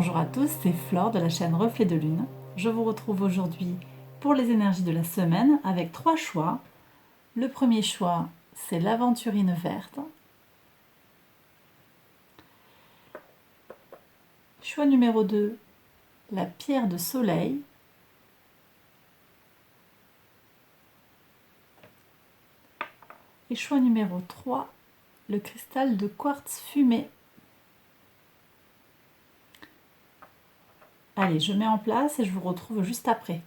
Bonjour à tous, c'est Flore de la chaîne Reflet de Lune. Je vous retrouve aujourd'hui pour les énergies de la semaine avec 3 choix. Le premier choix, c'est l'aventurine verte. Choix numéro 2, la pierre de soleil. Et choix numéro 3, le cristal de quartz fumé. Allez, je mets en place et je vous retrouve juste après.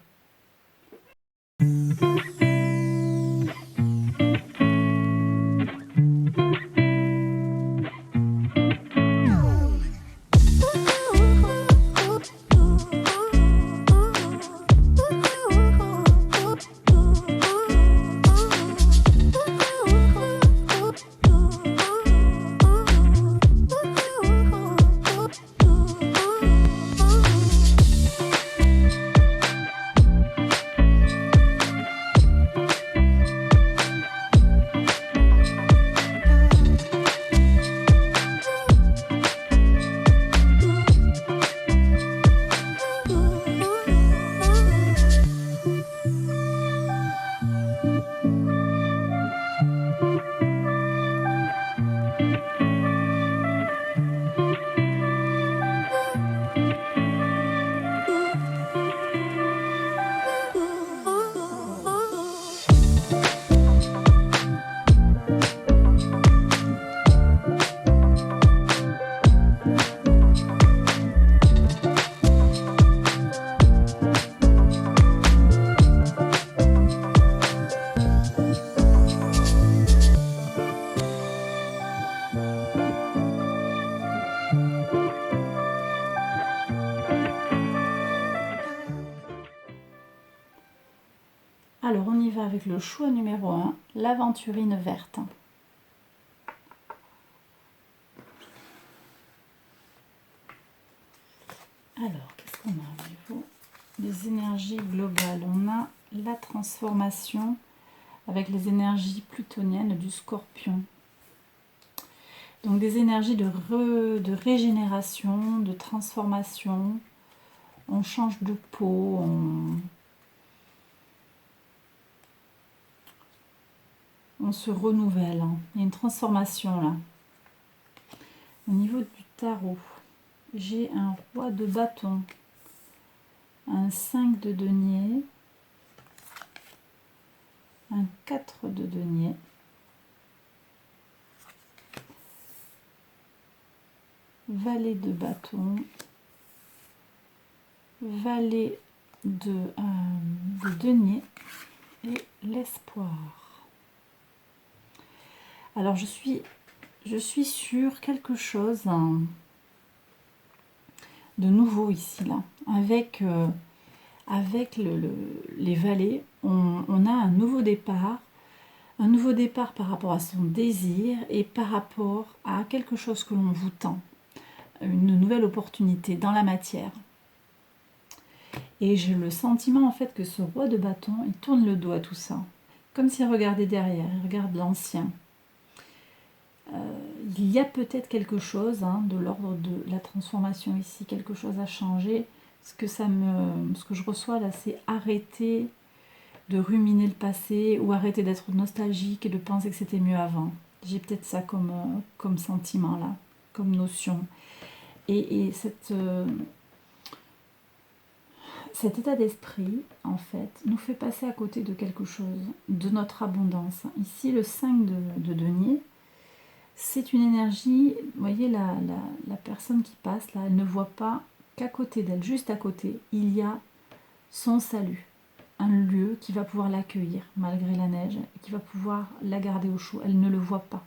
Alors on y va avec le choix numéro 1, l'aventurine verte. Alors, qu'est-ce qu'on a au niveau des énergies globales? On a la transformation avec les énergies plutoniennes du Scorpion. Donc des énergies de régénération, de transformation. On change de peau, on se renouvelle. Il y a une transformation là. Au niveau du tarot, j'ai un roi de bâton, un 5 de denier, un 4 de denier, valet de bâton, valet de denier et l'espoir. Alors je suis sur quelque chose de nouveau ici là, avec les valets, on a un nouveau départ par rapport à son désir et par rapport à quelque chose que l'on vous tend, une nouvelle opportunité dans la matière. Et j'ai le sentiment en fait que ce roi de bâton, il tourne le dos à tout ça, comme s'il regardait derrière, il regarde l'ancien. Il y a peut-être quelque chose de l'ordre de la transformation ici, quelque chose a changé. Ce que je reçois là, c'est arrêter de ruminer le passé ou arrêter d'être nostalgique et de penser que c'était mieux avant. J'ai peut-être ça comme sentiment là, comme notion. Et cet état d'esprit, en fait, nous fait passer à côté de quelque chose, de notre abondance. Ici, le 5 de denier, c'est une énergie, vous voyez, la personne qui passe, là, elle ne voit pas qu'à côté d'elle, juste à côté, il y a son salut. Un lieu qui va pouvoir l'accueillir, malgré la neige, et qui va pouvoir la garder au chaud. Elle ne le voit pas.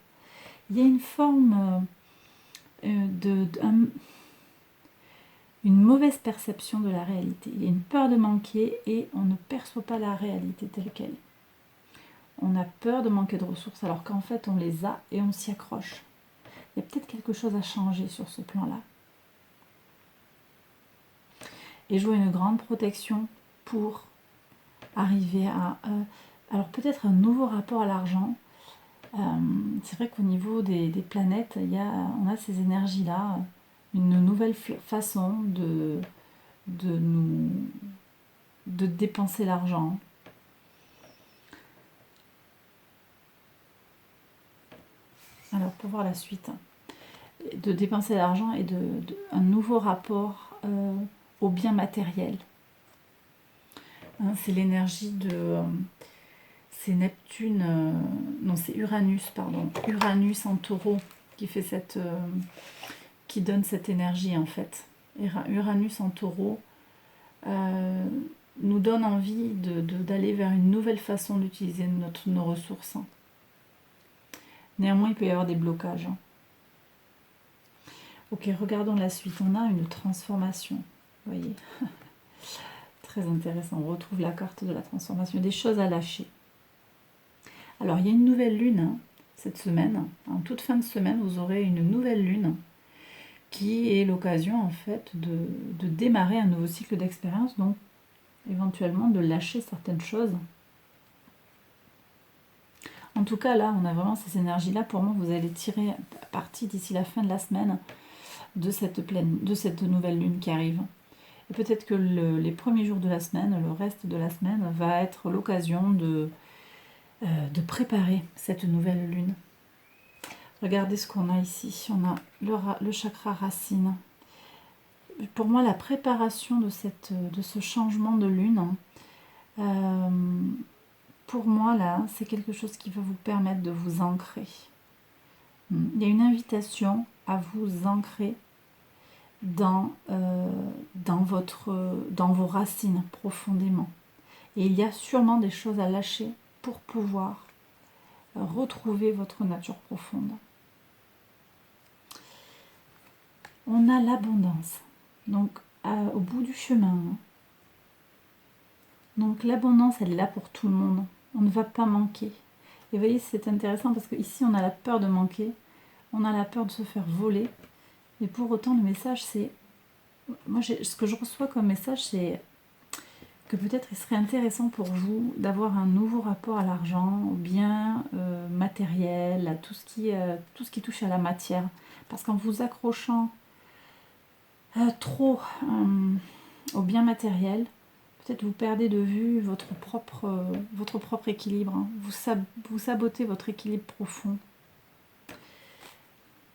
Il y a une forme une mauvaise perception de la réalité. Il y a une peur de manquer et on ne perçoit pas la réalité telle qu'elle est. On a peur de manquer de ressources alors qu'en fait on les a et on s'y accroche. Il y a peut-être quelque chose à changer sur ce plan-là. Et je vois une grande protection pour arriver à... alors peut-être un nouveau rapport à l'argent. C'est vrai qu'au niveau des planètes, on a ces énergies-là une nouvelle façon de dépenser l'argent. Alors, pour voir la suite, de dépenser l'argent et un nouveau rapport au bien matériel. Hein, c'est l'énergie de... c'est Neptune, non c'est Uranus, pardon. Uranus en taureau qui fait qui donne cette énergie en fait. Uranus en taureau nous donne envie d'aller vers une nouvelle façon d'utiliser nos ressources. Néanmoins, il peut y avoir des blocages. Ok, regardons la suite. On a une transformation. Vous voyez, très intéressant. On retrouve la carte de la transformation. Des choses à lâcher. Alors, il y a une nouvelle lune cette semaine. En toute fin de semaine, vous aurez une nouvelle lune qui est l'occasion, en fait, de démarrer un nouveau cycle d'expérience. Donc, éventuellement, de lâcher certaines choses. En tout cas, là, on a vraiment ces énergies-là. Pour moi, vous allez tirer parti d'ici la fin de la semaine de cette nouvelle lune qui arrive. Et peut-être que les premiers jours de la semaine, le reste de la semaine, va être l'occasion de préparer cette nouvelle lune. Regardez ce qu'on a ici. On a le chakra racine. Pour moi, la préparation de ce changement de lune, pour moi, là, c'est quelque chose qui va vous permettre de vous ancrer. Il y a une invitation à vous ancrer dans vos racines profondément. Et il y a sûrement des choses à lâcher pour pouvoir retrouver votre nature profonde. On a l'abondance, donc au bout du chemin. Donc l'abondance, elle est là pour tout le monde. On ne va pas manquer. Et vous voyez, c'est intéressant parce qu'ici, on a la peur de manquer. On a la peur de se faire voler. Et pour autant, le message, c'est... Moi, ce que je reçois comme message, c'est que peut-être il serait intéressant pour vous d'avoir un nouveau rapport à l'argent, au bien matériel, à tout ce qui touche à la matière. Parce qu'en vous accrochant trop au bien matériel, peut-être vous perdez de vue votre propre équilibre. Hein. Vous sabotez votre équilibre profond.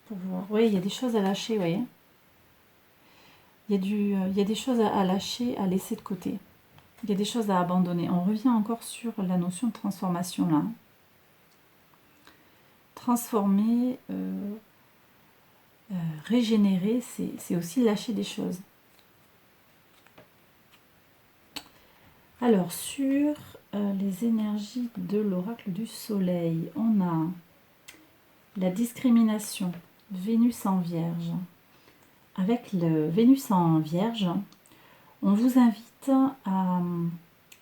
Pour voir. Oui, il y a des choses à lâcher, vous voyez. Il y a des choses à lâcher, à laisser de côté. Il y a des choses à abandonner. On revient encore sur la notion de transformation là. Transformer, régénérer, c'est aussi lâcher des choses. Alors, sur les énergies de l'oracle du soleil, on a la discrimination, Vénus en Vierge. Avec le Vénus en Vierge, on vous invite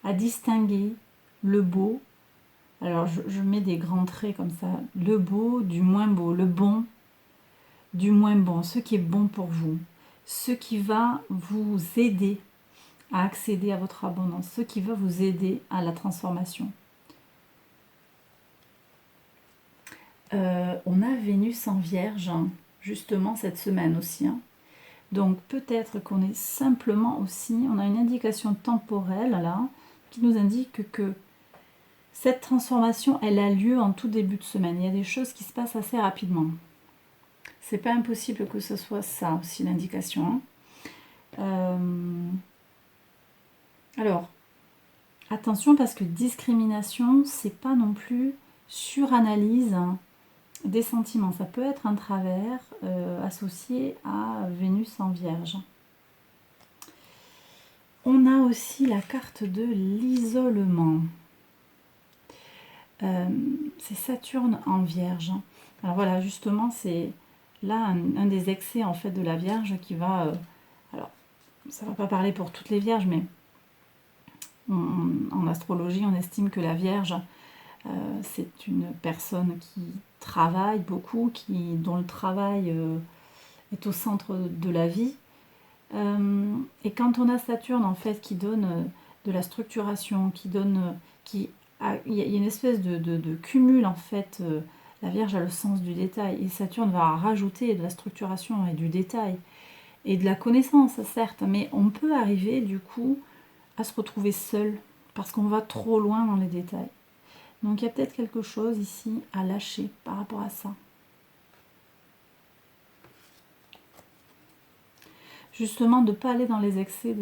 à distinguer le beau. Alors, je mets des grands traits comme ça. Le beau du moins beau, le bon du moins bon, ce qui est bon pour vous, ce qui va vous aider à accéder à votre abondance, ce qui va vous aider à la transformation. On a Vénus en Vierge, justement cette semaine aussi. Hein. Donc peut-être qu'on est simplement aussi, on a une indication temporelle là, qui nous indique que cette transformation, elle a lieu en tout début de semaine. Il y a des choses qui se passent assez rapidement. C'est pas impossible que ce soit ça aussi l'indication. Hein. Alors, attention parce que discrimination, c'est pas non plus suranalyse des sentiments. Ça peut être un travers associé à Vénus en Vierge. On a aussi la carte de l'isolement. C'est Saturne en Vierge. Alors voilà, justement, c'est là un des excès en fait de la Vierge qui va... alors, ça ne va pas parler pour toutes les Vierges, mais en astrologie, on estime que la Vierge, c'est une personne qui travaille beaucoup, dont le travail est au centre de la vie. Et quand on a Saturne, en fait, qui donne de la structuration, il y a une espèce de cumul, en fait. La Vierge a le sens du détail, et Saturne va rajouter de la structuration et du détail. et de la connaissance, certes, mais on peut arriver du coup à se retrouver seul parce qu'on va trop loin dans les détails. Donc il y a peut-être quelque chose ici à lâcher par rapport à ça. Justement, de ne pas aller dans les excès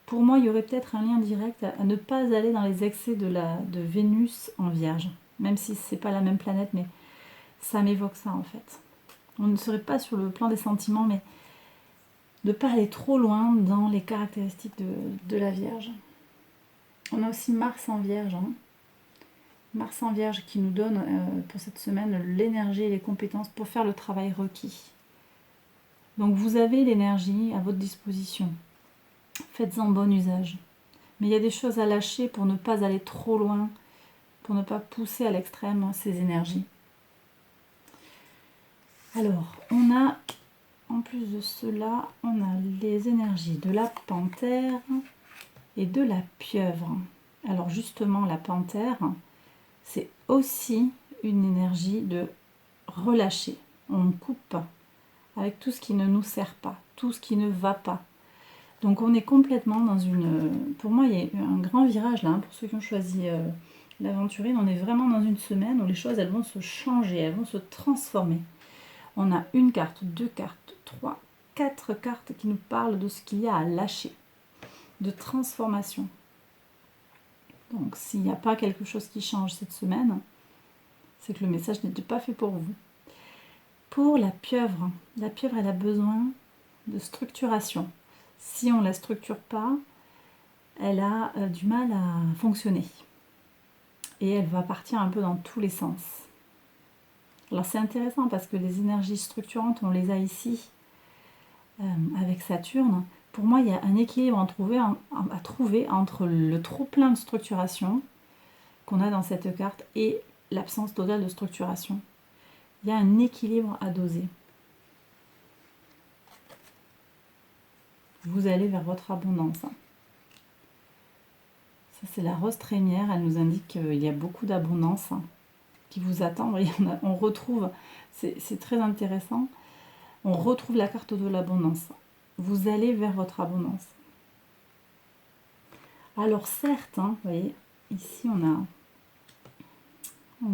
Pour moi, il y aurait peut-être un lien direct à ne pas aller dans les excès de Vénus en Vierge. Même si ce n'est pas la même planète, mais ça m'évoque ça en fait. On ne serait pas sur le plan des sentiments, mais de ne pas aller trop loin dans les caractéristiques de la Vierge. On a aussi Mars en Vierge. Mars en Vierge qui nous donne pour cette semaine l'énergie et les compétences pour faire le travail requis. Donc vous avez l'énergie à votre disposition. Faites-en bon usage. Mais il y a des choses à lâcher pour ne pas aller trop loin, pour ne pas pousser à l'extrême ces énergies. Alors, on a, en plus de cela, on a les énergies de la panthère et de la pieuvre. Alors justement, la panthère, c'est aussi une énergie de relâcher. On coupe avec tout ce qui ne nous sert pas, tout ce qui ne va pas. Donc on est complètement dans une... Pour moi, il y a un grand virage là, pour ceux qui ont choisi l'aventurine. On est vraiment dans une semaine où les choses, elles vont se changer, elles vont se transformer. On a une carte, 2 cartes, 3, 4 cartes qui nous parlent de ce qu'il y a à lâcher, de transformation. Donc s'il n'y a pas quelque chose qui change cette semaine, c'est que le message n'était pas fait pour vous. Pour la pieuvre, elle a besoin de structuration. Si on ne la structure pas, elle a du mal à fonctionner. Et elle va partir un peu dans tous les sens. Alors c'est intéressant parce que les énergies structurantes, on les a ici avec Saturne. Pour moi, il y a un équilibre à trouver entre le trop plein de structuration qu'on a dans cette carte et l'absence totale de structuration. Il y a un équilibre à doser. Vous allez vers votre abondance. Ça, c'est la rose trémière. Elle nous indique qu'il y a beaucoup d'abondance qui vous attend. Voyez, on retrouve, c'est très intéressant, on retrouve la carte de l'abondance. Vous allez vers votre abondance. Alors certes, vous voyez, ici on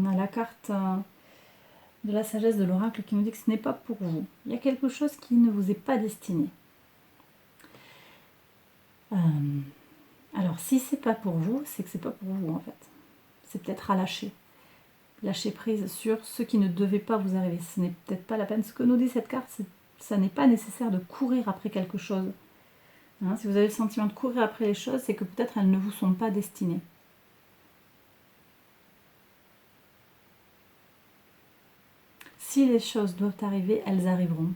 a la carte de la sagesse de l'oracle qui nous dit que ce n'est pas pour vous. Il y a quelque chose qui ne vous est pas destiné. Alors si c'est pas pour vous, c'est que c'est pas pour vous en fait. C'est peut-être à lâcher. Lâcher prise sur ce qui ne devait pas vous arriver. Ce n'est peut-être pas la peine. Ce que nous dit cette carte, ça n'est pas nécessaire de courir après quelque chose. Hein, si vous avez le sentiment de courir après les choses, c'est que peut-être elles ne vous sont pas destinées. Si les choses doivent arriver, elles arriveront.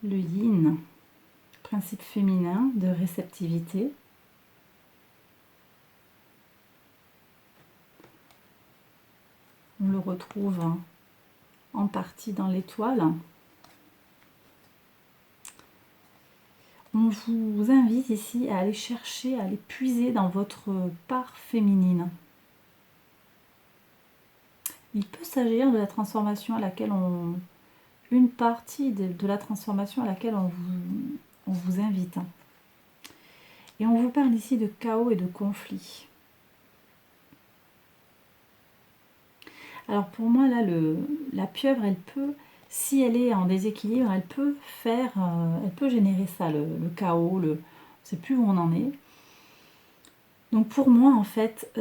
Le yin, principe féminin de réceptivité. On le retrouve en partie dans l'étoile. On vous invite ici à aller chercher, à aller puiser dans votre part féminine. Il peut s'agir de la transformation à laquelle une partie de la transformation à laquelle on vous invite. Et on vous parle ici de chaos et de conflit. Alors pour moi, là, la pieuvre, elle peut, si elle est en déséquilibre, elle peut générer ça, le chaos, on ne sait plus où on en est. Donc pour moi, en fait,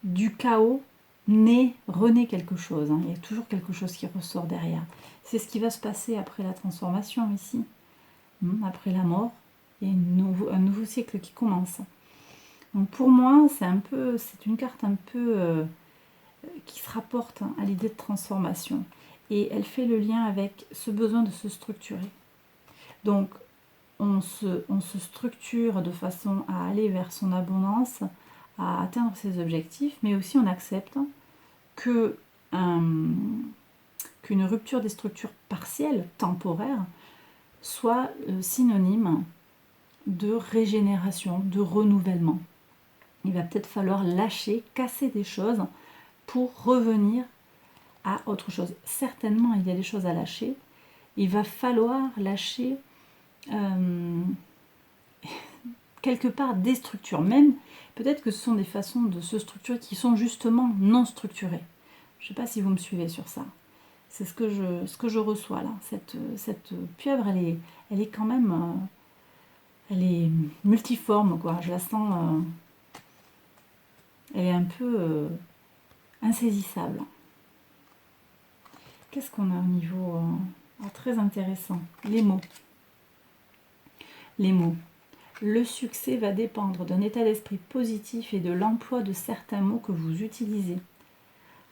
du chaos renaît quelque chose. Hein. Il y a toujours quelque chose qui ressort derrière. C'est ce qui va se passer après la transformation ici. Après la mort, il y a un nouveau cycle qui commence. Donc pour moi, c'est une carte un peu qui se rapporte à l'idée de transformation. Et elle fait le lien avec ce besoin de se structurer. Donc on se structure de façon à aller vers son abondance, à atteindre ses objectifs, mais aussi on accepte qu'une rupture des structures partielles, temporaires, soit synonyme de régénération, de renouvellement. Il va peut-être falloir lâcher, casser des choses pour revenir à autre chose. Certainement, il y a des choses à lâcher. Il va falloir lâcher quelque part des structures. Même, peut-être que ce sont des façons de se structurer qui sont justement non structurées. Je ne sais pas si vous me suivez sur ça. C'est ce que je reçois là. Cette pieuvre, elle est quand même... elle est multiforme, quoi. Je la sens... elle est un peu insaisissable. Qu'est-ce qu'on a au niveau... très intéressant. Les mots. Les mots. Le succès va dépendre d'un état d'esprit positif et de l'emploi de certains mots que vous utilisez.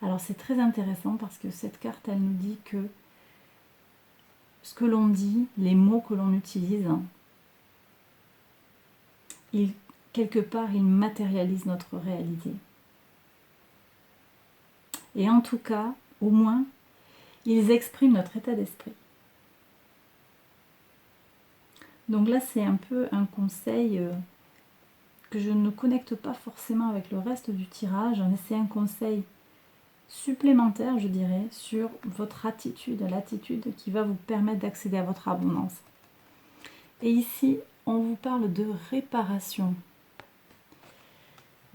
Alors c'est très intéressant parce que cette carte, elle nous dit que ce que l'on dit, les mots que l'on utilise, quelque part, ils matérialisent notre réalité. Et en tout cas, au moins, ils expriment notre état d'esprit. Donc là, c'est un peu un conseil que je ne connecte pas forcément avec le reste du tirage, mais c'est un conseil supplémentaire, je dirais, sur votre attitude, l'attitude qui va vous permettre d'accéder à votre abondance. Et ici, on vous parle de réparation.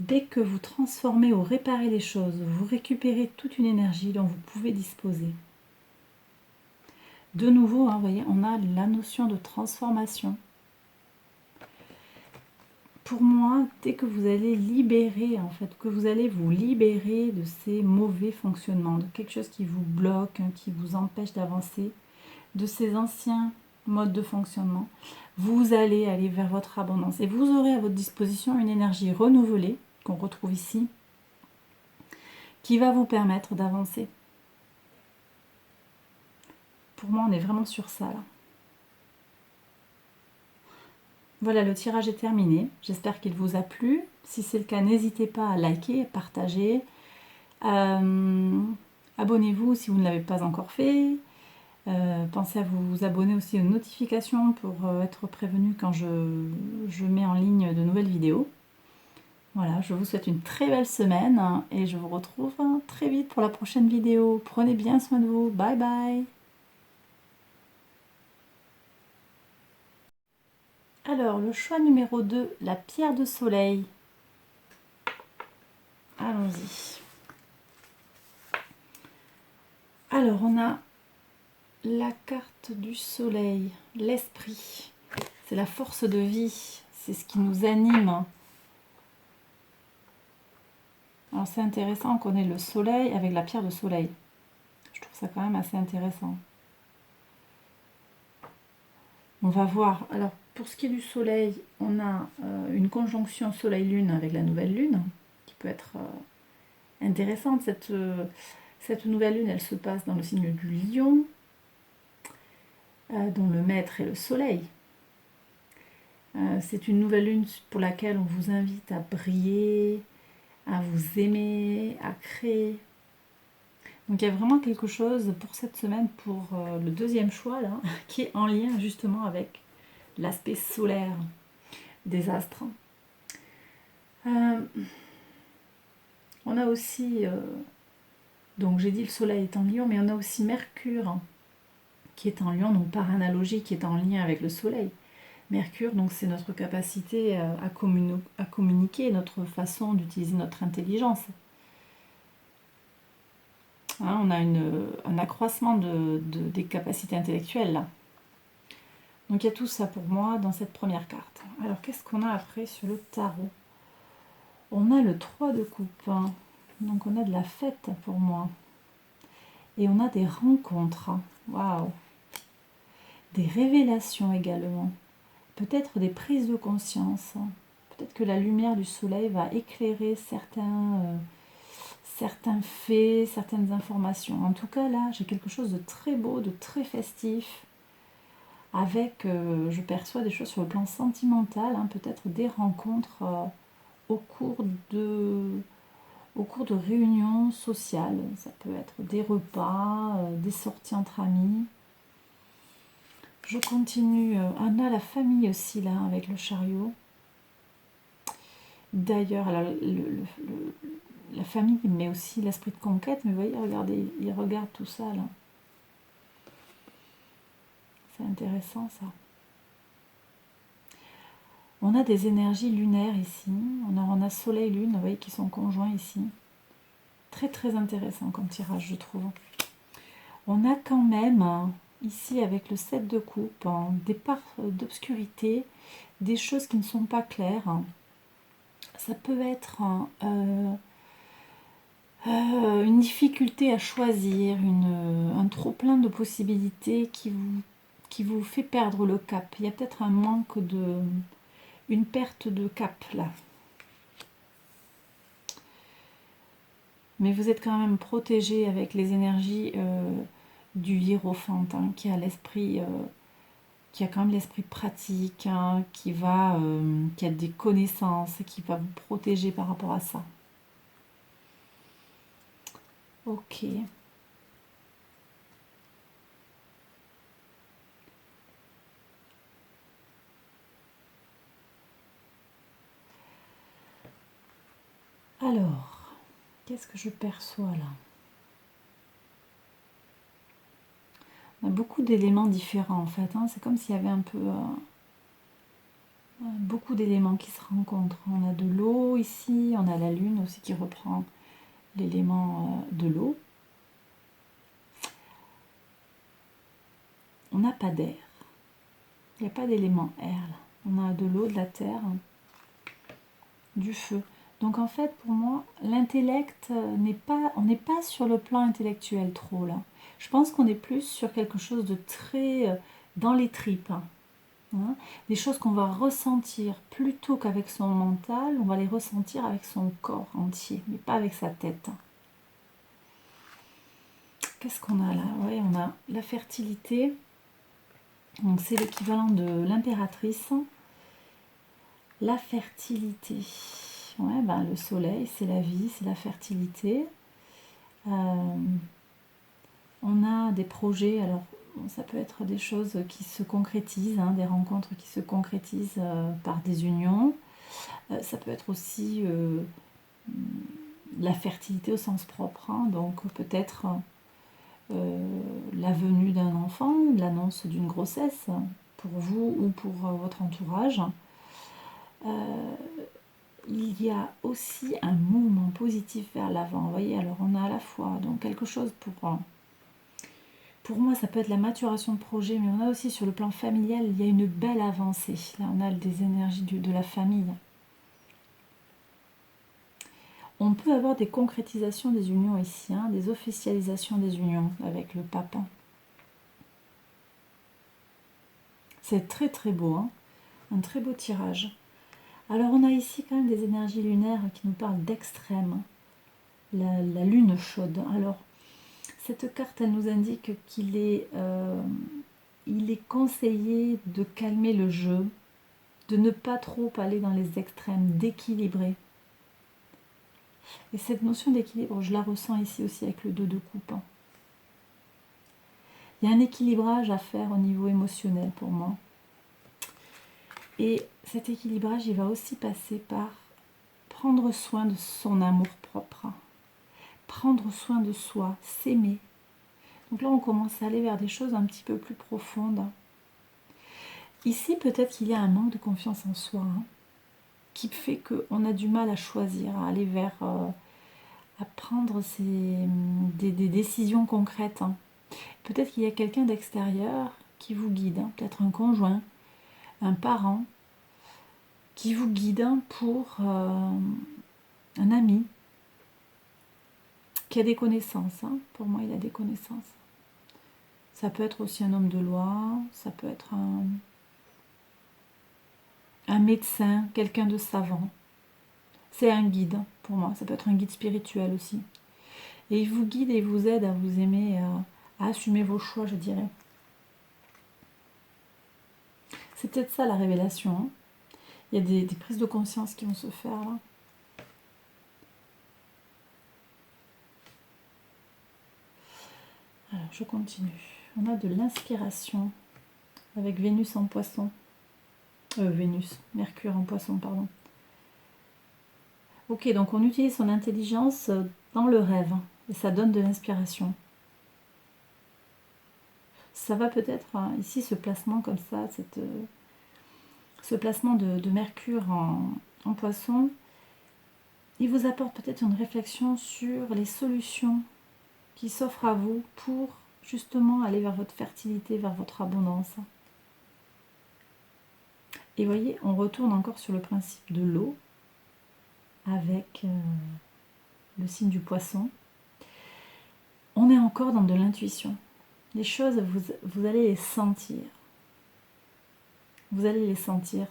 Dès que vous transformez ou réparez les choses, vous récupérez toute une énergie dont vous pouvez disposer. De nouveau, vous voyez, on a la notion de transformation. Pour moi, dès que vous allez libérer, en fait, que vous allez vous libérer de ces mauvais fonctionnements, de quelque chose qui vous bloque, qui vous empêche d'avancer, de ces anciens modes de fonctionnement, vous allez aller vers votre abondance. Et vous aurez à votre disposition une énergie renouvelée, qu'on retrouve ici, qui va vous permettre d'avancer. Pour moi, on est vraiment sur ça, là. Voilà, le tirage est terminé. J'espère qu'il vous a plu. Si c'est le cas, n'hésitez pas à liker, partager. Abonnez-vous si vous ne l'avez pas encore fait. Pensez à vous abonner aussi aux notifications pour être prévenu quand je mets en ligne de nouvelles vidéos. Voilà, je vous souhaite une très belle semaine et je vous retrouve très vite pour la prochaine vidéo. Prenez bien soin de vous. Bye bye. Alors, le choix numéro 2, la pierre de soleil. Allons-y. Alors, on a la carte du soleil, l'esprit. C'est la force de vie, c'est ce qui nous anime. Alors, c'est intéressant qu'on ait le soleil avec la pierre de soleil. Je trouve ça quand même assez intéressant. On va voir. Alors, pour ce qui est du soleil, on a une conjonction soleil-lune avec la nouvelle lune, qui peut être intéressante. Cette nouvelle lune, elle se passe dans le signe du lion, dont le maître est le soleil. C'est une nouvelle lune pour laquelle on vous invite à briller, à vous aimer, à créer. Donc il y a vraiment quelque chose pour cette semaine, pour le deuxième choix, là, qui est en lien justement avec l'aspect solaire des astres. On a aussi, donc j'ai dit le soleil est en lion, mais on a aussi Mercure qui est en lion, donc par analogie qui est en lien avec le soleil. Mercure, donc c'est notre capacité à communiquer, notre façon d'utiliser notre intelligence. Hein, on a un accroissement des capacités intellectuelles là. Donc il y a tout ça pour moi dans cette première carte. Alors qu'est-ce qu'on a après sur le tarot? On a le 3 de coupe. Donc on a de la fête pour moi. Et on a des rencontres. Waouh! Des révélations également. Peut-être des prises de conscience. Peut-être que la lumière du soleil va éclairer certains faits, certaines informations. En tout cas, là, j'ai quelque chose de très beau, de très festif, avec, je perçois des choses sur le plan sentimental, peut-être des rencontres au cours de réunions sociales. Ça peut être des repas, des sorties entre amis. Je continue. On a la famille aussi, là, avec le chariot. D'ailleurs, la famille, mais aussi l'esprit de conquête. Mais vous voyez, regardez, il regarde tout ça là. C'est intéressant ça. On a des énergies lunaires ici. On a Soleil, Lune, vous voyez, qui sont conjoints ici. Très très intéressant comme tirage, je trouve. On a quand même, ici, avec le 7 de coupe, des parts d'obscurité, des choses qui ne sont pas claires. Ça peut être une difficulté à choisir, un trop-plein de possibilités qui vous fait perdre le cap. Il y a peut-être un manque de... une perte de cap, là. Mais vous êtes quand même protégé avec les énergies du hiérophante, hein, qui a l'esprit, qui a quand même l'esprit pratique, hein, qui a des connaissances, qui va vous protéger par rapport à ça. Ok. Alors, qu'est-ce que je perçois là? On a beaucoup d'éléments différents en fait, hein. C'est comme s'il y avait un peu beaucoup d'éléments qui se rencontrent. On a de l'eau ici, on a la lune aussi qui reprend l'élément de l'eau. On n'a pas d'air. Il n'y a pas d'élément air là. On a de l'eau, de la terre, du feu. Donc en fait, pour moi, l'intellect on n'est pas sur le plan intellectuel trop là. Je pense qu'on est plus sur quelque chose de très dans les tripes. Hein. Des choses qu'on va ressentir plutôt qu'avec son mental, on va les ressentir avec son corps entier, mais pas avec sa tête. Qu'est-ce qu'on a là? Oui, on a la fertilité. Donc c'est l'équivalent de l'impératrice. La fertilité. Ouais, ben, le soleil, c'est la vie, c'est la fertilité. On a des projets, alors ça peut être des choses qui se concrétisent, hein, des rencontres qui se concrétisent par des unions. Ça peut être aussi la fertilité au sens propre, hein, donc peut-être la venue d'un enfant, l'annonce d'une grossesse pour vous ou pour votre entourage. Il y a aussi un mouvement positif vers l'avant. Vous voyez, alors on a à la fois donc quelque chose pour moi, ça peut être la maturation de projet, mais on a aussi sur le plan familial, il y a une belle avancée. Là, on a des énergies de la famille. On peut avoir des concrétisations des unions ici, hein, des officialisations des unions avec le pape. C'est très très beau, hein, un très beau tirage. Alors on a ici quand même des énergies lunaires qui nous parlent d'extrême. La lune chaude. Alors cette carte, elle nous indique qu'il est, il est conseillé de calmer le jeu, de ne pas trop aller dans les extrêmes, d'équilibrer. Et cette notion d'équilibre, je la ressens ici aussi avec le 2 de coupe. Il y a un équilibrage à faire au niveau émotionnel pour moi. Et cet équilibrage, il va aussi passer par prendre soin de son amour-propre, prendre soin de soi, s'aimer. Donc là, on commence à aller vers des choses un petit peu plus profondes. Ici, peut-être qu'il y a un manque de confiance en soi, hein, qui fait qu'on a du mal à choisir, à aller vers, à prendre des décisions concrètes. Hein. Peut-être qu'il y a quelqu'un d'extérieur qui vous guide, hein, peut-être un conjoint, un parent, qui vous guide, hein, pour un ami, qui a des connaissances. Hein. Pour moi, il a des connaissances. Ça peut être aussi un homme de loi, ça peut être un médecin, quelqu'un de savant. C'est un guide pour moi, ça peut être un guide spirituel aussi. Et il vous guide et il vous aide à vous aimer, à assumer vos choix, je dirais. C'est peut-être ça la révélation. Hein. Il y a des prises de conscience qui vont se faire là. Alors, je continue. On a de l'inspiration avec Vénus en poisson. Mercure en poisson, pardon. Ok, donc on utilise son intelligence dans le rêve et ça donne de l'inspiration. Ça va peut-être, hein, ici, ce placement comme ça, ce placement de Mercure en Poisson, il vous apporte peut-être une réflexion sur les solutions qui s'offrent à vous pour justement aller vers votre fertilité, vers votre abondance. Et voyez, on retourne encore sur le principe de l'eau avec le signe du Poisson. On est encore dans de l'intuition. Les choses, vous allez les sentir. Vous allez les sentir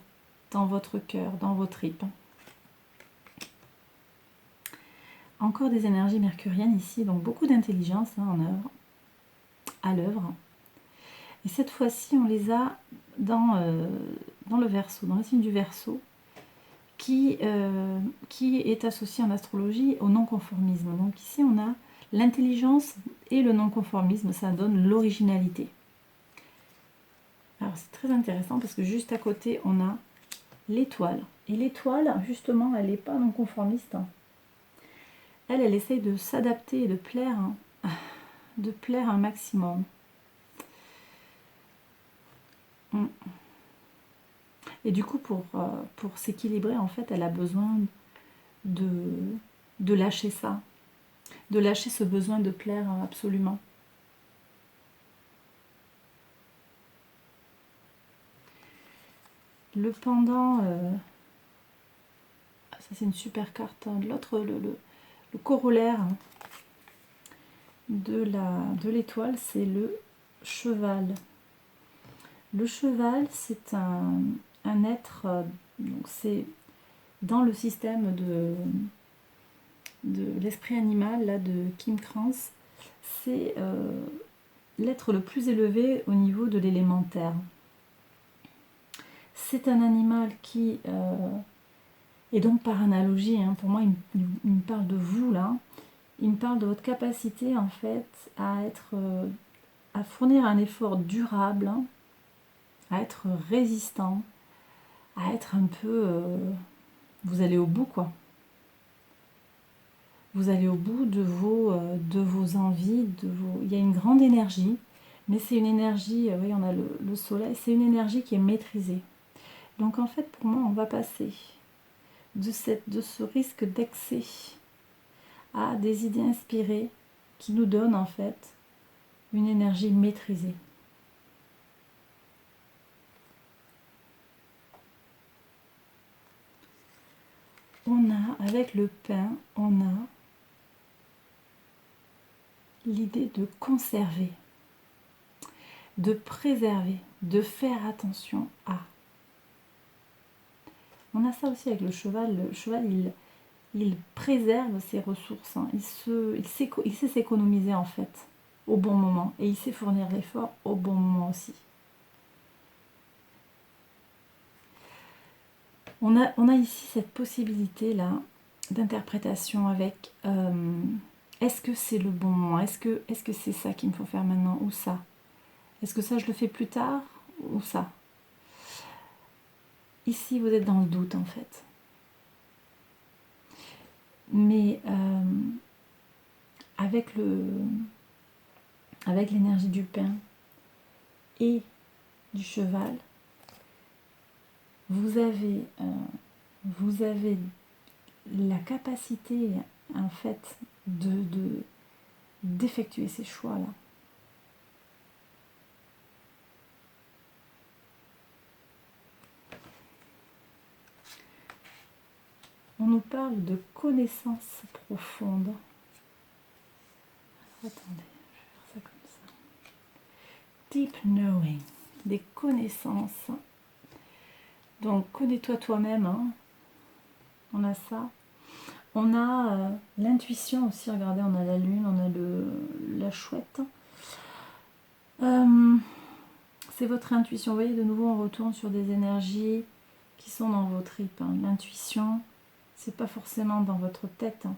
dans votre cœur, dans vos tripes. Encore des énergies mercuriennes ici, donc beaucoup d'intelligence à l'œuvre. Et cette fois-ci, on les a dans le Verseau, dans le signe du Verseau, qui est associé en astrologie au non-conformisme. Donc ici, on a l'intelligence et le non-conformisme, ça donne l'originalité. Alors c'est très intéressant parce que juste à côté, on a l'étoile. Et l'étoile, justement, elle n'est pas non-conformiste. Elle essaye de s'adapter et de plaire un maximum. Et du coup, pour s'équilibrer, en fait, elle a besoin de lâcher ça, de lâcher ce besoin de plaire absolument. Le pendant, ça c'est une super carte. L'autre, le corollaire de l'étoile, c'est le cheval. Le cheval, c'est un être, donc c'est dans le système de l'esprit animal là, de Kim Krans, c'est l'être le plus élevé au niveau de l'élémentaire. C'est un animal qui, et donc par analogie, hein, pour moi il me parle de vous là, il me parle de votre capacité en fait à fournir un effort durable, hein, à être résistant, à être un peu... vous allez au bout quoi. Vous allez au bout de vos envies, il y a une grande énergie, mais c'est une énergie, oui on a le soleil, c'est une énergie qui est maîtrisée. Donc en fait pour moi on va passer de ce risque d'excès à des idées inspirées qui nous donnent en fait une énergie maîtrisée. On a, avec le pain, on a l'idée de conserver, de préserver, de faire attention à. On a ça aussi avec le cheval. Le cheval, il préserve ses ressources. Hein. Il sait s'économiser en fait au bon moment. Et il sait fournir l'effort au bon moment aussi. On a ici cette possibilité-là d'interprétation avec est-ce que c'est le bon moment? Est-ce que c'est ça qu'il me faut faire maintenant ou ça? Est-ce que ça je le fais plus tard ou ça? Ici vous êtes dans le doute en fait. Mais avec l'énergie du pain et du cheval, vous avez la capacité en fait d'effectuer ces choix-là. On nous parle de connaissances profondes. Attendez, je vais faire ça comme ça. Deep knowing, des connaissances. Donc, connais-toi toi-même. Hein. On a ça. On a l'intuition aussi. Regardez, on a la lune, on a la chouette. C'est votre intuition. Vous voyez, de nouveau, on retourne sur des énergies qui sont dans vos tripes. Hein. L'intuition, c'est pas forcément dans votre tête. Hein.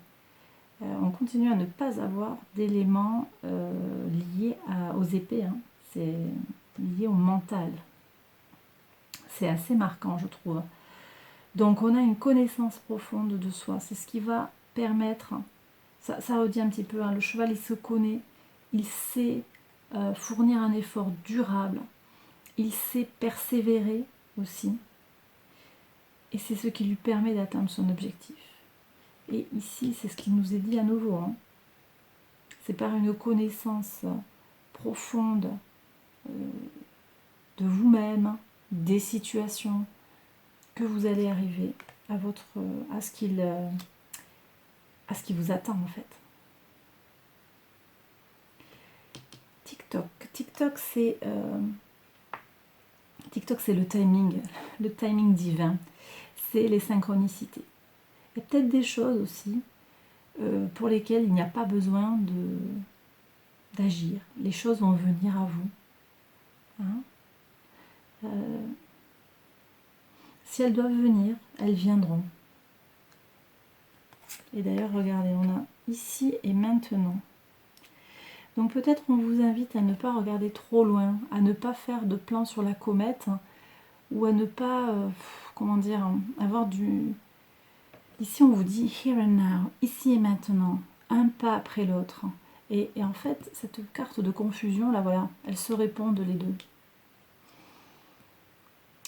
On continue à ne pas avoir d'éléments liés aux épées. Hein. C'est lié au mental. C'est assez marquant, je trouve. Donc on a une connaissance profonde de soi. C'est ce qui va permettre, ça redit un petit peu, hein, le cheval il se connaît, il sait fournir un effort durable, il sait persévérer aussi. Et c'est ce qui lui permet d'atteindre son objectif. Et ici, c'est ce qui nous est dit à nouveau. Hein. C'est par une connaissance profonde de vous-même, des situations, que vous allez arriver à ce qui vous attend en fait. TikTok. TikTok, c'est le timing divin. C'est les synchronicités. Il y a peut-être des choses aussi pour lesquelles il n'y a pas besoin d'agir. Les choses vont venir à vous. Hein. Si elles doivent venir, elles viendront. Et d'ailleurs, regardez, on a ici et maintenant. Donc peut-être on vous invite à ne pas regarder trop loin, à ne pas faire de plan sur la comète, ou à ne pas, comment dire, avoir du... Ici on vous dit here and now, ici et maintenant, un pas après l'autre. Et en fait, cette carte de confusion, là voilà, elles se répondent les deux.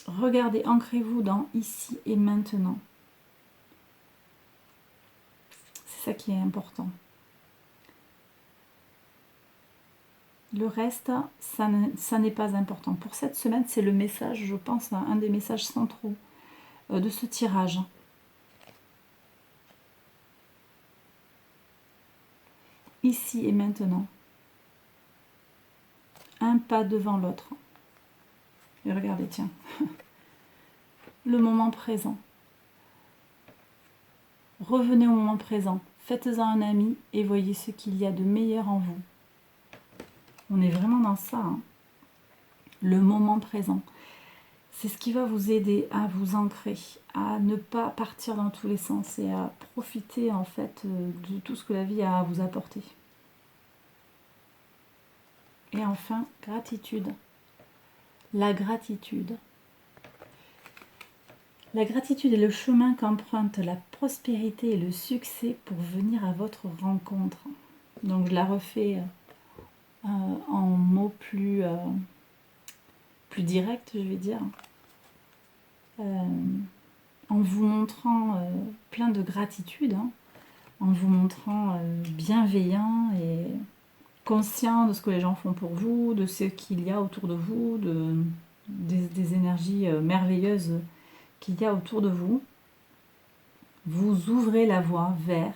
Regardez, ancrez-vous dans ici et maintenant. C'est ça qui est important. Le reste, ça n'est pas important. Pour cette semaine, c'est le message, je pense, un des messages centraux de ce tirage. Ici et maintenant. Un pas devant l'autre. Et regardez, tiens. Le moment présent. Revenez au moment présent. Faites-en un ami et voyez ce qu'il y a de meilleur en vous. On est vraiment dans ça. Hein. Le moment présent. C'est ce qui va vous aider à vous ancrer, à ne pas partir dans tous les sens et à profiter en fait de tout ce que la vie a à vous apporter. Et enfin, gratitude. La gratitude. La gratitude est le chemin qu'emprunte la prospérité et le succès pour venir à votre rencontre. Donc je la refais en mots plus directs, je vais dire. En vous montrant plein de gratitude, hein, en vous montrant bienveillant et conscient de ce que les gens font pour vous, de ce qu'il y a autour de vous, des énergies merveilleuses qu'il y a autour de vous. Vous ouvrez la voie vers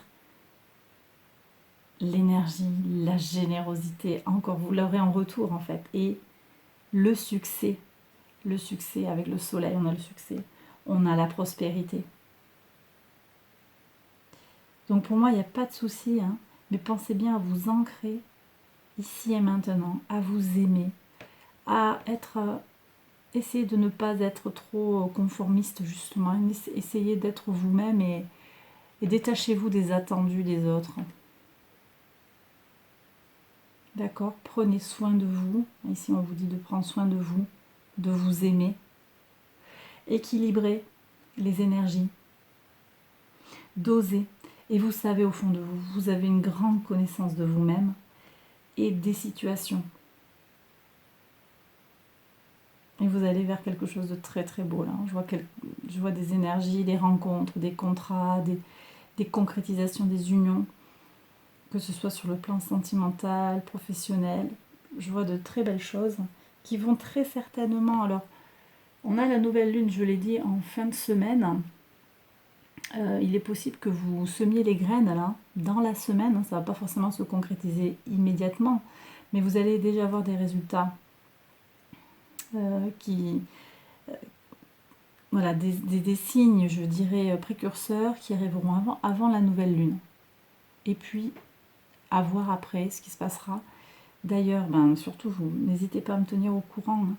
l'énergie, la générosité, encore vous l'aurez en retour en fait, et le succès avec le soleil, on a le succès, on a la prospérité. Donc pour moi, il n'y a pas de souci, hein, mais pensez bien à vous ancrer ici et maintenant, à vous aimer, à être... essayez de ne pas être trop conformiste justement, essayez d'être vous-même et détachez-vous des attendus des autres. D'accord? Prenez soin de vous. Ici, on vous dit de prendre soin de vous aimer. Équilibrez les énergies. Dosez. Et vous savez au fond de vous, vous avez une grande connaissance de vous-même et des situations. Et vous allez vers quelque chose de très très beau là. Je vois des énergies, des rencontres, des contrats, des concrétisations, des unions. Que ce soit sur le plan sentimental, professionnel, je vois de très belles choses qui vont très certainement... Alors, on a la nouvelle lune, je l'ai dit, en fin de semaine. Il est possible que vous semiez les graines là, dans la semaine. Ça ne va pas forcément se concrétiser immédiatement, mais vous allez déjà avoir des résultats voilà, des signes, je dirais, précurseurs qui arriveront avant la nouvelle lune. Et puis, à voir après ce qui se passera. D'ailleurs, surtout, vous n'hésitez pas à me tenir au courant. Hein.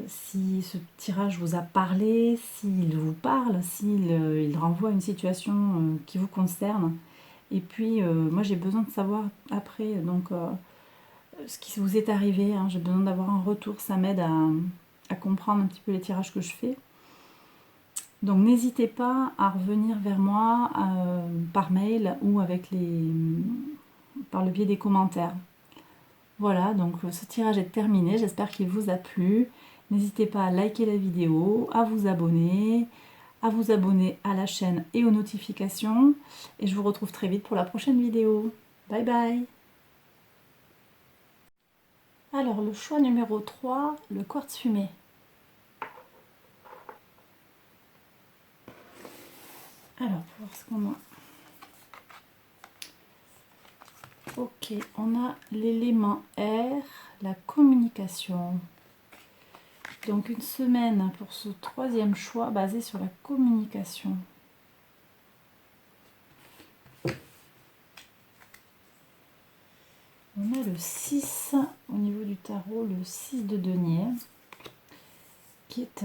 Si ce tirage vous a parlé, s'il vous parle, s'il renvoie à une situation qui vous concerne. Et puis, moi, j'ai besoin de savoir après donc, ce qui vous est arrivé. Hein. J'ai besoin d'avoir un retour. Ça m'aide à comprendre un petit peu les tirages que je fais. Donc n'hésitez pas à revenir vers moi par mail ou par le biais des commentaires. Voilà, donc ce tirage est terminé, j'espère qu'il vous a plu. N'hésitez pas à liker la vidéo, à vous abonner à la chaîne et aux notifications. Et je vous retrouve très vite pour la prochaine vidéo. Bye bye. Alors le choix numéro 3, le quartz fumé. Alors, pour voir ce qu'on a. Ok, on a l'élément R, la communication. Donc une semaine pour ce troisième choix basé sur la communication. On a le 6 au niveau du tarot, le 6 de denier, qui est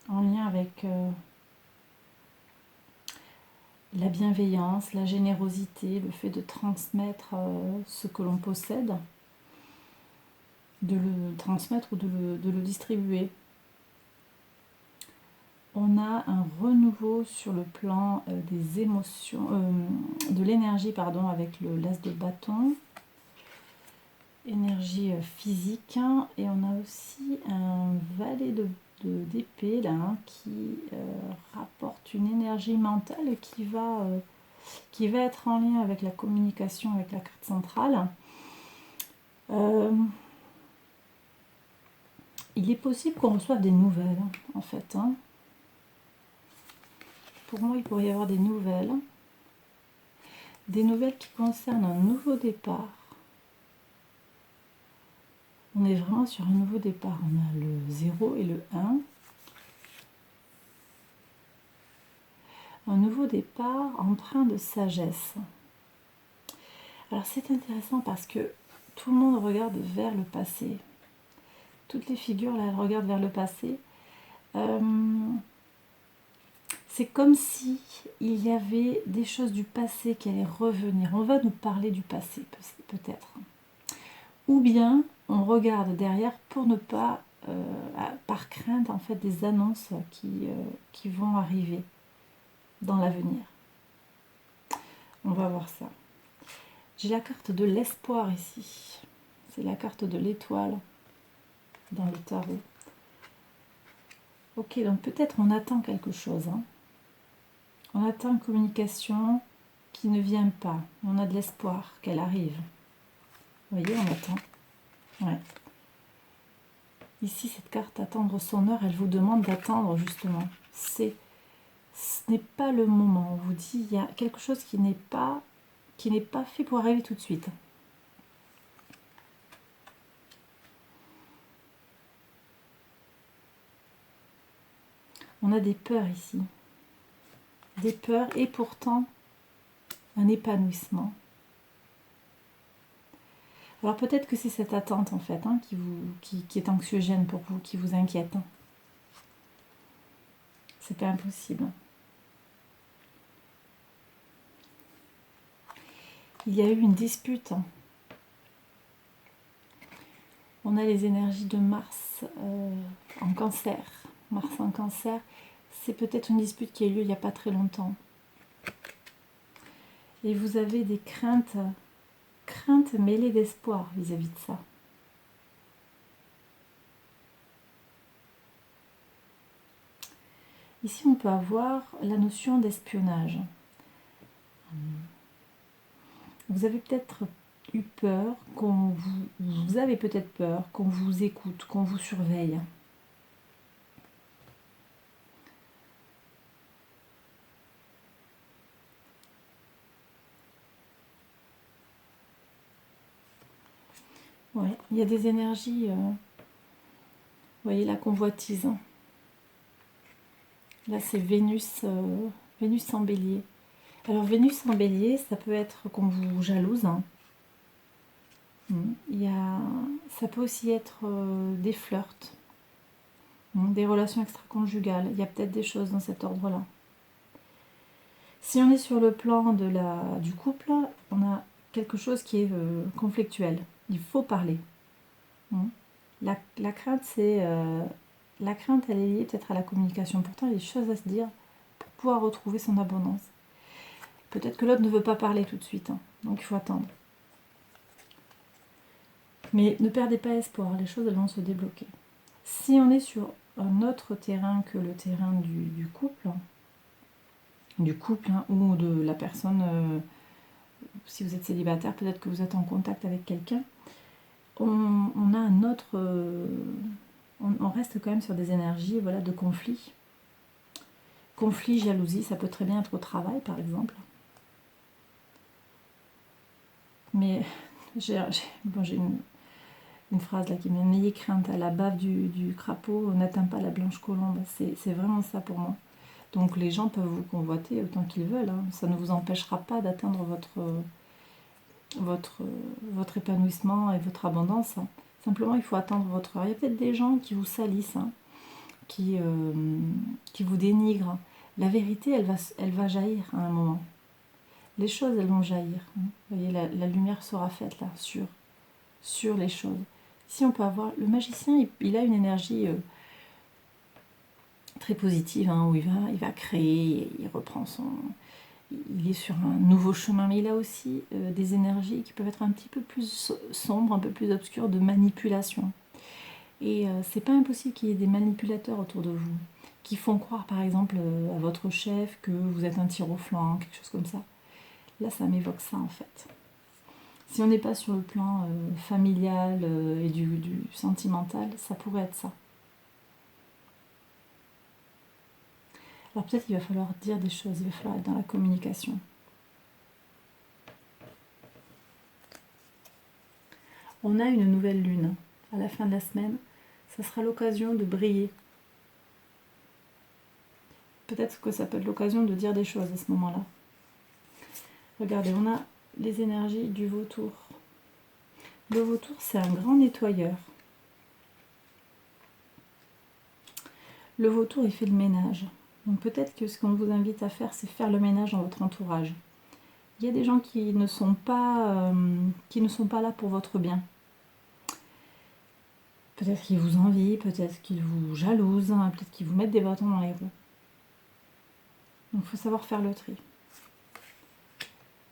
en lien avec la bienveillance, la générosité, le fait de transmettre ce que l'on possède, de le transmettre ou de le distribuer. On a un renouveau sur le plan des émotions, de l'énergie, pardon, avec le l'as de bâton, énergie physique, hein, et on a aussi un valet d'épée là, hein, qui rapporte une énergie mentale qui va être en lien avec la communication, avec la carte centrale. Il est possible qu'on reçoive des nouvelles, en fait. Hein. Pour moi, il pourrait y avoir des nouvelles qui concernent un nouveau départ. On est vraiment sur un nouveau départ. On a le 0 et le 1. Un nouveau départ empreint de sagesse. Alors c'est intéressant parce que tout le monde regarde vers le passé. Toutes les figures là, elles regardent vers le passé. C'est comme si il y avait des choses du passé qui allaient revenir. On va nous parler du passé peut-être. Ou bien on regarde derrière pour ne pas, par crainte en fait, des annonces qui vont arriver dans l'avenir. On va voir ça. J'ai la carte de l'espoir ici. C'est la carte de l'étoile dans le tarot. Ok, donc peut-être on attend quelque chose. Hein. On attend une communication qui ne vient pas. On a de l'espoir qu'elle arrive. Vous voyez, on attend. Ouais. Ici, cette carte attendre son heure, elle vous demande d'attendre justement. Ce n'est pas le moment. On vous dit il y a quelque chose qui n'est pas fait pour arriver tout de suite. On a des peurs ici. Des peurs et pourtant un épanouissement. Alors peut-être que c'est cette attente en fait hein, qui est anxiogène pour vous, qui vous inquiète. C'est pas impossible. Il y a eu une dispute. On a les énergies de Mars en cancer. Mars en cancer, c'est peut-être une dispute qui a eu lieu il n'y a pas très longtemps. Et vous avez des craintes mêlées d'espoir vis-à-vis de ça. Ici, on peut avoir la notion d'espionnage. Vous avez peut-être eu peur vous avez peut-être peur qu'on vous écoute, qu'on vous surveille. Ouais, il y a des énergies, vous voyez la convoitise. Là, c'est Vénus, Vénus en bélier. Alors, Vénus en bélier, ça peut être qu'on vous jalouse. Hein. Ça peut aussi être des flirts, des relations extra-conjugales. Il y a peut-être des choses dans cet ordre-là. Si on est sur le plan du couple, on a quelque chose qui est conflictuel. Il faut parler. La crainte, c'est La crainte, elle est liée peut-être à la communication. Pourtant, il y a des choses à se dire pour pouvoir retrouver son abondance. Peut-être que l'autre ne veut pas parler tout de suite, hein, donc il faut attendre. Mais ne perdez pas espoir, les choses elles vont se débloquer. Si on est sur un autre terrain que le terrain du couple, hein, ou de la personne, si vous êtes célibataire, peut-être que vous êtes en contact avec quelqu'un, on a un autre... on reste quand même sur des énergies, voilà, de conflit. Conflit, jalousie, ça peut très bien être au travail, par exemple. Mais j'ai une phrase là qui me dit « N'ayez crainte, à la bave du crapaud, n'atteint pas la blanche colombe ». C'est vraiment ça pour moi. Donc les gens peuvent vous convoiter autant qu'ils veulent. Hein. Ça ne vous empêchera pas d'atteindre votre épanouissement et votre abondance. Hein. Simplement, il faut attendre votre heure. Il y a peut-être des gens qui vous salissent, hein, qui vous dénigrent. La vérité, elle va jaillir à un moment. Les choses, elles vont jaillir. Hein. Vous voyez, la lumière sera faite là, sur les choses. Si on peut avoir... Le magicien, il a une énergie très positive, hein, où il va créer, il reprend son... Il est sur un nouveau chemin, mais il a aussi des énergies qui peuvent être un petit peu plus sombres, un peu plus obscures, de manipulation. Et c'est pas impossible qu'il y ait des manipulateurs autour de vous, qui font croire, par exemple, à votre chef que vous êtes un tir au flanc, quelque chose comme ça. Là, ça m'évoque ça, en fait. Si on n'est pas sur le plan familial et du sentimental, ça pourrait être ça. Alors peut-être qu'il va falloir dire des choses, il va falloir être dans la communication. On a une nouvelle lune à la fin de la semaine, ça sera l'occasion de briller. Peut-être que ça peut être l'occasion de dire des choses à ce moment-là. Regardez, on a les énergies du vautour. Le vautour, c'est un grand nettoyeur. Le vautour, il fait le ménage. Donc peut-être que ce qu'on vous invite à faire, c'est faire le ménage dans votre entourage. Il y a des gens qui ne sont pas là pour votre bien. Peut-être qu'ils vous envient, peut-être qu'ils vous jalousent, hein, peut-être qu'ils vous mettent des bâtons dans les roues. Donc il faut savoir faire le tri.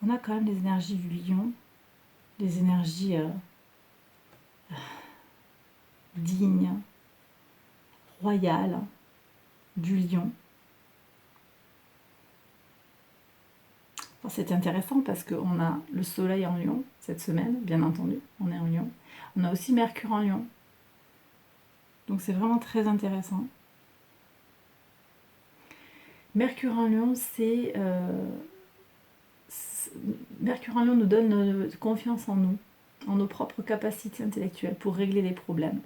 On a quand même les énergies du lion, des énergies dignes, royales, du lion. C'est intéressant parce qu'on a le soleil en lion cette semaine, bien entendu, on est en lion. On a aussi Mercure en lion. Donc c'est vraiment très intéressant. Mercure en lion, Mercure en lion nous donne confiance en nous, en nos propres capacités intellectuelles pour régler les problèmes.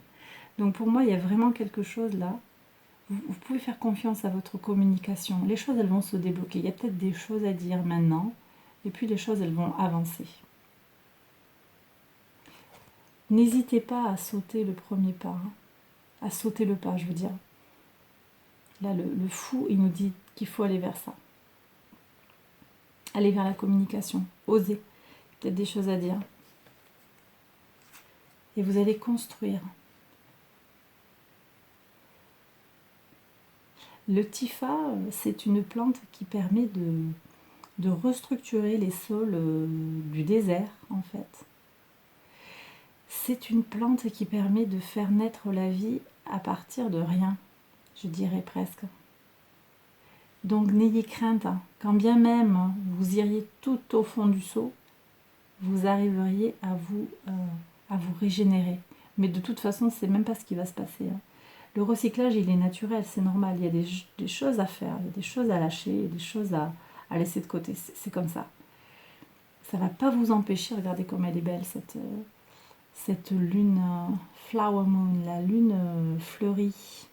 Donc pour moi, il y a vraiment quelque chose là. Vous pouvez faire confiance à votre communication. Les choses, elles vont se débloquer. Il y a peut-être des choses à dire maintenant, et puis les choses, elles vont avancer. N'hésitez pas à sauter le premier pas, hein. À sauter le pas, je veux dire. Là, le fou, il nous dit qu'il faut aller vers ça. Aller vers la communication. Oser. Peut-être des choses à dire. Et vous allez construire. Le Tifa, c'est une plante qui permet de restructurer les sols du désert, en fait. C'est une plante qui permet de faire naître la vie à partir de rien, je dirais presque. Donc n'ayez crainte, hein. Quand bien même vous iriez tout au fond du seau, vous arriveriez à vous régénérer. Mais de toute façon, c'est même pas ce qui va se passer, hein. Le recyclage, il est naturel, c'est normal. Il y a des choses à faire, il y a des choses à lâcher, des choses à laisser de côté. C'est comme ça. Ça ne va pas vous empêcher, regardez comme elle est belle, cette lune flower moon, la lune fleurie.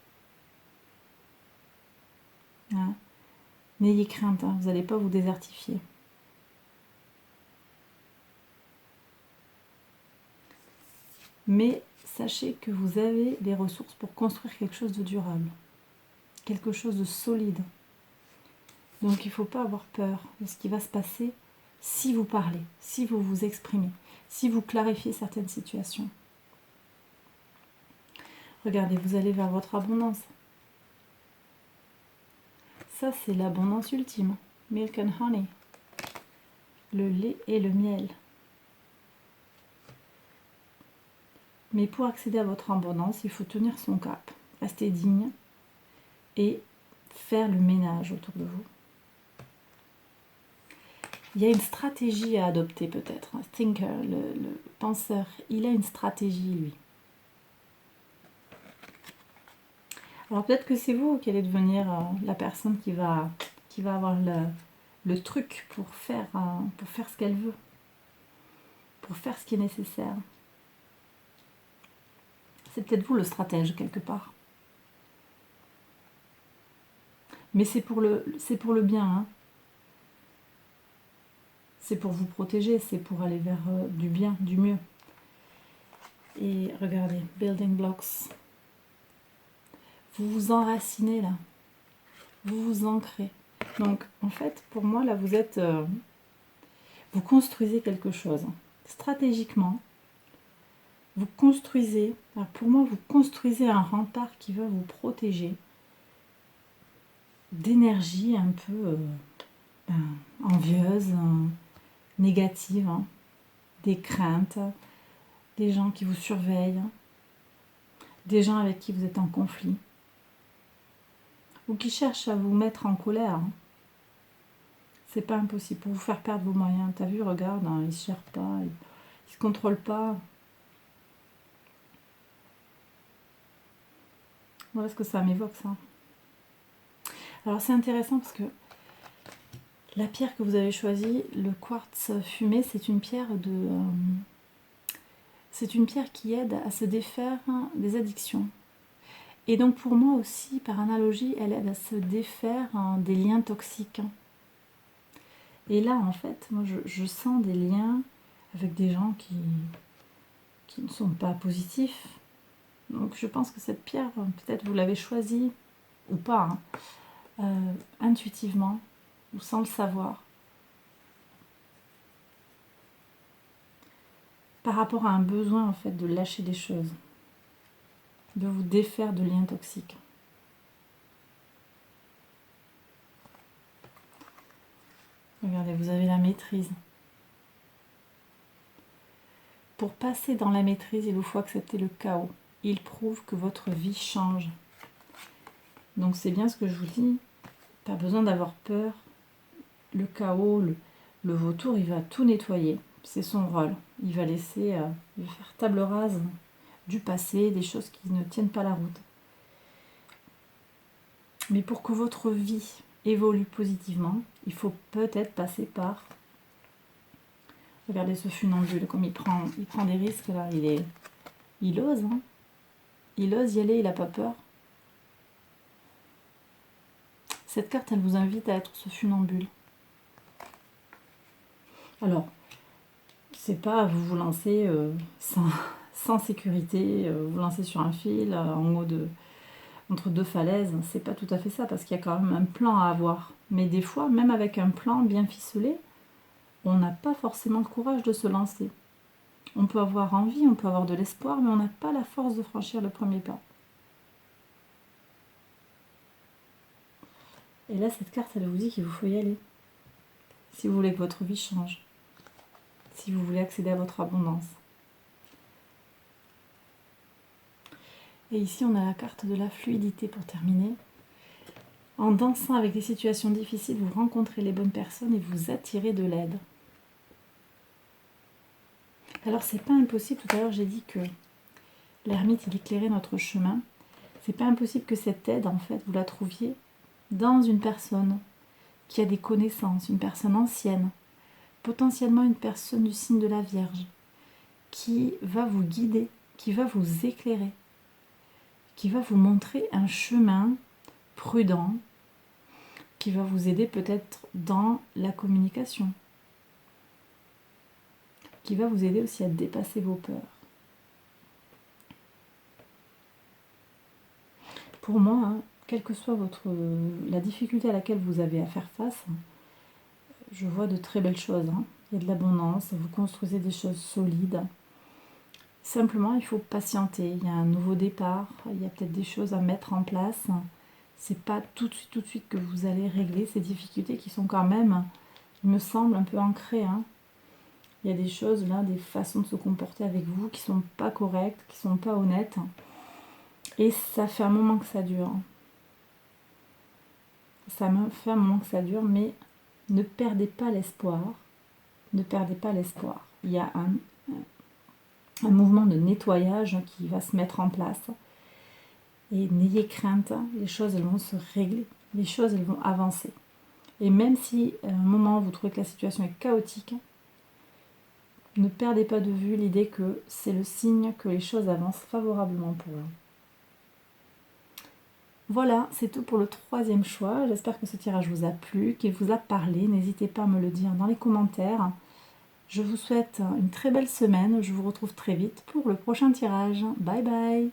Hein. N'ayez crainte, hein, vous n'allez pas vous désertifier. Mais sachez que vous avez les ressources pour construire quelque chose de durable, quelque chose de solide. Donc il ne faut pas avoir peur de ce qui va se passer si vous parlez, si vous vous exprimez, si vous clarifiez certaines situations. Regardez, vous allez vers votre abondance. Ça, c'est l'abondance ultime. Milk and honey. Le lait et le miel. Mais pour accéder à votre abondance, il faut tenir son cap, rester digne et faire le ménage autour de vous. Il y a une stratégie à adopter peut-être. Thinker, le penseur, il a une stratégie, lui. Alors peut-être que c'est vous qui allez devenir la personne qui va avoir le truc pour faire ce qu'elle veut, pour faire ce qui est nécessaire. C'est peut-être vous le stratège quelque part. Mais c'est pour le bien. Hein. C'est pour vous protéger, c'est pour aller vers du bien, du mieux. Et regardez, building blocks. Vous vous enracinez là. Vous vous ancrez. Donc en fait, pour moi, là, vous êtes... vous construisez quelque chose. Stratégiquement, vous construisez... Alors pour moi, vous construisez un rempart qui va vous protéger d'énergie un peu envieuse, négative, hein, des craintes, des gens qui vous surveillent, des gens avec qui vous êtes en conflit, ou qui cherchent à vous mettre en colère. Hein. C'est pas impossible, pour vous faire perdre vos moyens. T'as vu, regarde, hein, ils se gèrent pas, ils se contrôlent pas. Voilà ce que ça m'évoque, ça. Alors c'est intéressant parce que la pierre que vous avez choisie, le quartz fumé, c'est une pierre c'est une pierre qui aide à se défaire des addictions. Et donc pour moi aussi, par analogie, elle aide à se défaire des liens toxiques. Et là, en fait, moi je sens des liens avec des gens qui ne sont pas positifs. Donc je pense que cette pierre, peut-être vous l'avez choisie, ou pas, hein, intuitivement, ou sans le savoir. Par rapport à un besoin, en fait, de lâcher des choses. De vous défaire de liens toxiques. Regardez, vous avez la maîtrise. Pour passer dans la maîtrise, il vous faut accepter le chaos. Il prouve que votre vie change. Donc c'est bien ce que je vous dis. Pas besoin d'avoir peur. Le chaos, le vautour, il va tout nettoyer. C'est son rôle. Il va laisser, il va faire table rase du passé, des choses qui ne tiennent pas la route. Mais pour que votre vie évolue positivement, il faut peut-être passer par... Regardez ce funambule, comme il prend des risques là, il ose, hein. Il ose y aller, il n'a pas peur. Cette carte, elle vous invite à être ce funambule. Alors, c'est pas vous lancer sans sécurité, vous lancer sur un fil, en haut entre deux falaises, c'est pas tout à fait ça, parce qu'il y a quand même un plan à avoir. Mais des fois, même avec un plan bien ficelé, on n'a pas forcément le courage de se lancer. On peut avoir envie, on peut avoir de l'espoir, mais on n'a pas la force de franchir le premier pas. Et là, cette carte, elle vous dit qu'il vous faut y aller. Si vous voulez que votre vie change. Si vous voulez accéder à votre abondance. Et ici, on a la carte de la fluidité pour terminer. En dansant avec des situations difficiles, vous rencontrez les bonnes personnes et vous attirez de l'aide. Alors, c'est pas impossible. Tout à l'heure, j'ai dit que l'ermite, il éclairait notre chemin. C'est pas impossible que cette aide, en fait, vous la trouviez dans une personne qui a des connaissances, une personne ancienne, potentiellement une personne du signe de la Vierge, qui va vous guider, qui va vous éclairer, qui va vous montrer un chemin prudent, qui va vous aider peut-être dans la communication, qui va vous aider aussi à dépasser vos peurs. Pour moi, hein, quelle que soit la difficulté à laquelle vous avez à faire face, je vois de très belles choses. Hein. Il y a de l'abondance, vous construisez des choses solides. Simplement, il faut patienter. Il y a un nouveau départ, il y a peut-être des choses à mettre en place. C'est pas tout de suite que vous allez régler ces difficultés qui sont quand même, il me semble, un peu ancrées, hein. Il y a des choses là, des façons de se comporter avec vous qui sont pas correctes, qui sont pas honnêtes. Et ça fait un moment que ça dure. Ça me fait un moment que ça dure, mais ne perdez pas l'espoir. Ne perdez pas l'espoir. Il y a un mouvement de nettoyage qui va se mettre en place. Et n'ayez crainte, les choses elles vont se régler, les choses elles vont avancer. Et même si à un moment vous trouvez que la situation est chaotique, ne perdez pas de vue l'idée que c'est le signe que les choses avancent favorablement pour vous. Voilà, c'est tout pour le troisième choix. J'espère que ce tirage vous a plu, qu'il vous a parlé. N'hésitez pas à me le dire dans les commentaires. Je vous souhaite une très belle semaine. Je vous retrouve très vite pour le prochain tirage. Bye bye!